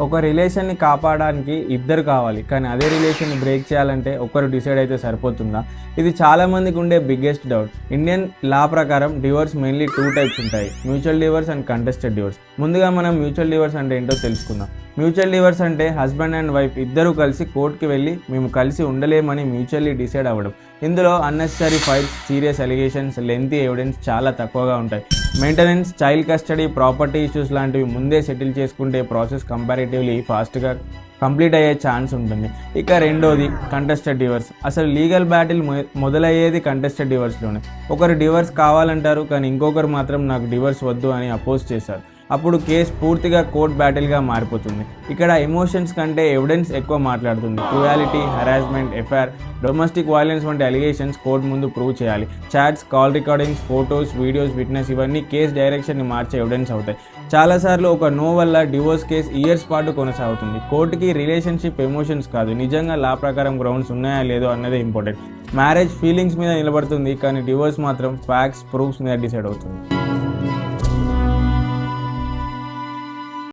ఒక రిలేషన్‌ని కాపాడడానికి ఇద్దరు కావాలి. కానీ అదే రిలేషన్‌ని బ్రేక్ చేయాలంటే ఒక్కరు డిసైడ్ అయితే సరిపోతుందా? ఇది చాలా మందికి ఉండే బిగ్గెస్ట్ డౌట్. ఇండియన్ లా ప్రకారం డివోర్స్ మెయిన్‌లీ 2 టైప్స్ ఉంటాయి. Mutual divorce and contested divorce. ముందుగా మనం మ్యూచువల్ డివోర్స్ అంటే ఏంటో తెలుసుకుందాం. మ్యూచువల్ డివోర్స్ అంటే హస్బెండ్ అండ్ వైఫ్ ఇద్దరూ కలిసి కోర్ట్‌కి వెళ్లి మేము కలిసి ఉండలేమని మ్యూచువల్లీ డిసైడ్ అవ్వడం. ఇందులో unnecessary fights, serious allegations, lengthy evidence చాలా తక్కువగా ఉంటాయి. Maintenance, child custody, property issues లాంటివి ముందే సెటిల్ చేసుకుంటే ప్రాసెస్ కంపారిటివ్లీ ఫాస్ట్‌గా కంప్లీట్ అయ్యే ఛాన్స్ ఉంటుంది. ఇక రెండోది కంటెస్టెడ్ డివోర్స్. అసలు లీగల్ బ్యాటిల్ మొదలయ్యేది కంటెస్టెడ్ డివోర్స్‌లోనే. ఒకరు డివోర్స్ కావాలంటారు, కానీ ఇంకొకరు మాత్రం నాకు డివోర్స్ వద్దు అని అపోజ్ చేశారు. అప్పుడు కేసు పూర్తిగా కోర్ట్ బ్యాటిల్గా మారిపోతుంది. ఇక్కడ ఎమోషన్స్ కంటే ఎవిడెన్స్ ఎక్కువ మాట్లాడుతుంది. Cruelty, harassment, FIR, domestic violence వంటి అలిగేషన్స్ కోర్టు ముందు ప్రూవ్ చేయాలి. Chats, call recordings, photos, videos, witness ఇవన్నీ కేసు డైరెక్షన్ని మార్చే ఎవిడెన్స్ అవుతాయి. చాలాసార్లు ఒక నో వల్ల డివోర్స్ కేసు ఇయర్స్ పాటు కొనసాగుతుంది. కోర్టుకి రిలేషన్షిప్ ఎమోషన్స్ కాదు, నిజంగా లా ప్రకారం గ్రౌండ్స్ ఉన్నాయా లేదో అన్నదే ఇంపార్టెంట్. మ్యారేజ్ ఫీలింగ్స్ మీద నిలబడుతుంది, కానీ డివోర్స్ మాత్రం ఫ్యాక్ట్స్, ప్రూఫ్స్ మీద డిసైడ్ అవుతుంది.